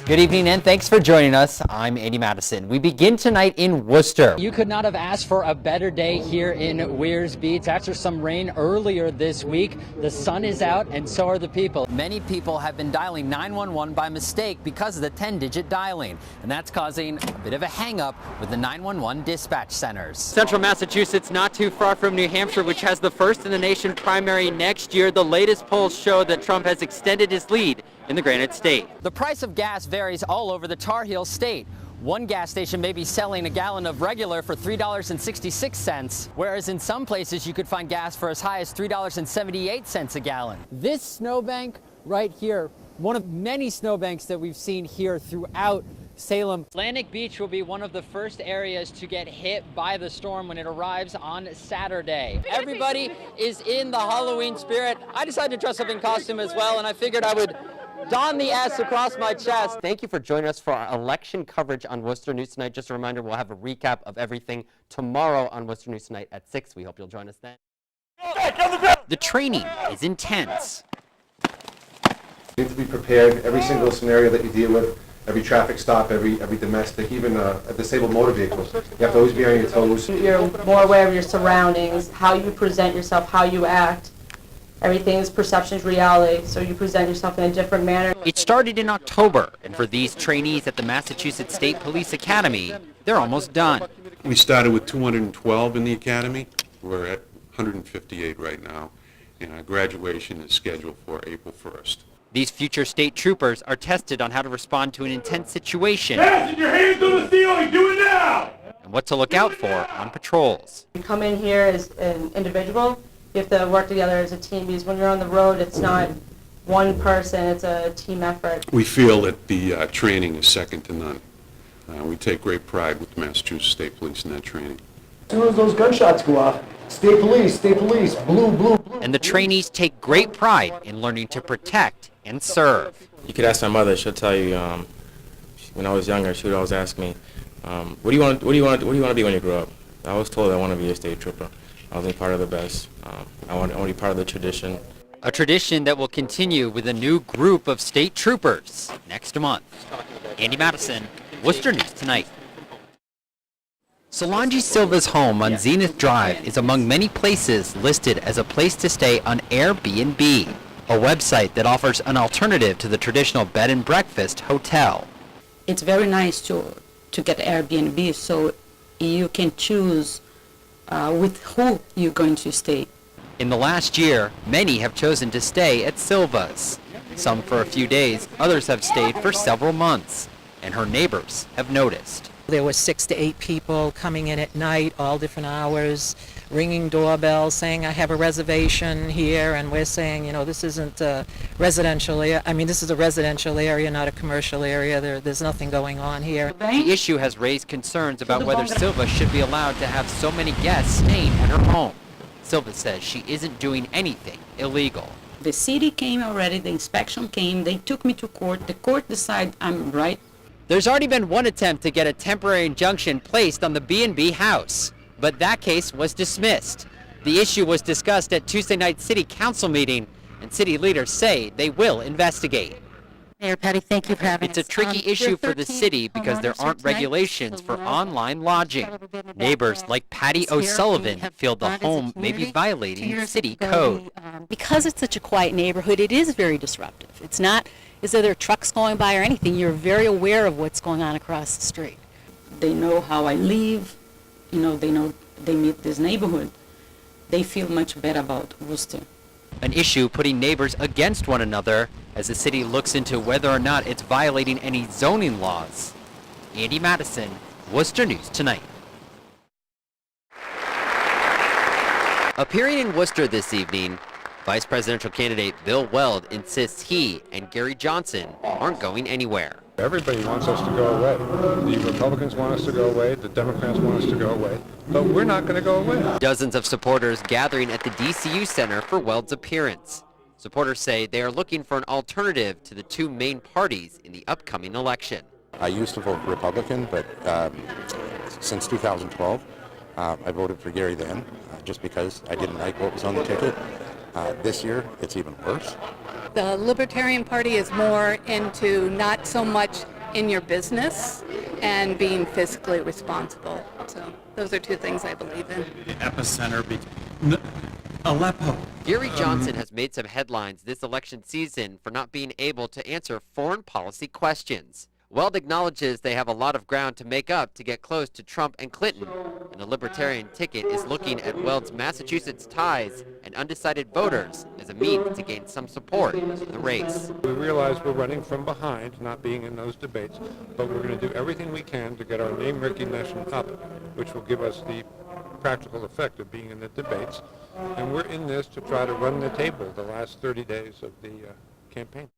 Good evening and thanks for joining us. I'm Andy Mattison. We begin tonight in Worcester. You could not have asked for a better day here in Weirs Beach. After some rain earlier this week, the sun is out and so are the people. Many people have been dialing 911 by mistake because of the 10-digit dialing, and that's causing a bit of a hang-up with the 911 dispatch centers. Central Massachusetts, not too far from New Hampshire, which has the first in the nation primary next year. The latest polls show that Trump has extended his lead in the Granite State. The price of gas varies all over the Tar Heel state. One gas station may be selling a gallon of regular for $3.66, whereas in some places you could find gas for as high as $3.78 a gallon. This snowbank right here, one of many snowbanks that we've seen here throughout Salem. Atlantic Beach will be one of the first areas to get hit by the storm when it arrives on Saturday. Everybody is in the Halloween spirit. I decided to dress up in costume as well, and I figured I would don the S across my chest. Thank you for joining us for our election coverage on Worcester News Tonight. Just a reminder, we'll have a recap of everything tomorrow on Worcester News Tonight at 6. We hope you'll join us then. The training is intense. You need to be prepared every single scenario that you deal with, every traffic stop, every domestic, even a disabled motor vehicle. You have to always be on your toes. You're more aware of your surroundings, how you present yourself, how you act. Everything is perception is reality, so you present yourself in a different manner. It started in October, and for these trainees at the Massachusetts State Police Academy, they're almost done. We started with 212 in the academy. We're at 158 right now, and our graduation is scheduled for April 1st. These future state troopers are tested on how to respond to an intense situation. Fasten your hands on the ceiling, do it now! And what to look out for on patrols. You come in here as an individual, you have to work together as a team, because when you're on the road, it's not one person, it's a team effort. We feel that the training is second to none. We take great pride with the Massachusetts State Police in that training. As soon as those gunshots go off, state police, blue, blue, blue. And the trainees take great pride in learning to protect and serve. You could ask my mother, she'll tell you, when I was younger, she would always ask me, what do you want to be when you grow up? I was told I want to be a state trooper. I want to be part of the best. I want to be part of the tradition. A tradition that will continue with a new group of state troopers next month. Andy Mattison, Worcester News Tonight. Solange Silva's home on Zenith Drive is among many places listed as a place to stay on Airbnb, a website that offers an alternative to the traditional bed and breakfast hotel. It's very nice to get Airbnb, so you can choose with who you're going to stay. In the last year, many have chosen to stay at Silva's. Some for a few days, others have stayed for several months, and her neighbors have noticed. There were 6 to 8 people coming in at night, all different hours, ringing doorbells, saying, I have a reservation here, and we're saying, you know, this isn't a residential area. I mean, this is a residential area, not a commercial area. There's nothing going on here. The issue has raised concerns about whether Silva should be allowed to have so many guests staying at her home. Silva says she isn't doing anything illegal. The city came already, the inspection came, they took me to court, the court decided I'm right. There's already been one attempt to get a temporary injunction placed on the B&B house, but that case was dismissed. The issue was discussed at Tuesday night's city council meeting, and city leaders say they will investigate. Mayor Patty, thank you for having us. It's a tricky issue for the city because there aren't regulations for online lodging. Neighbors like Patty O'Sullivan feel the home may be violating city code. Because it's such a quiet neighborhood, it is very disruptive. It's not as though there are trucks going by or anything. You're very aware of what's going on across the street. They know how I live, you know, they meet this neighborhood. They feel much better about Worcester. An issue putting neighbors against one another as the city looks into whether or not it's violating any zoning laws. Andy Mattison, Worcester News Tonight. Appearing in Worcester this evening, Vice presidential candidate Bill Weld insists he and Gary Johnson aren't going anywhere. Everybody wants us to go away. The Republicans want us to go away, the Democrats want us to go away, but we're not going to go away. Dozens of supporters gathering at the DCU Center for Weld's appearance. Supporters say they are looking for an alternative to the two main parties in the upcoming election. I used to vote Republican, but since 2012, I voted for Gary then, just because I didn't like what was on the ticket. This year, it's even worse. The Libertarian Party is more into not so much in your business and being fiscally responsible. So those are two things I believe in. The epicenter, Aleppo. Gary Johnson has made some headlines this election season for not being able to answer foreign policy questions. Weld acknowledges they have a lot of ground to make up to get close to Trump and Clinton, and a Libertarian ticket is looking at Weld's Massachusetts ties and undecided voters as a means to gain some support in the race. We realize we're running from behind, not being in those debates, but we're going to do everything we can to get our name recognition up, which will give us the practical effect of being in the debates. And we're in this to try to run the table the last 30 days of the campaign.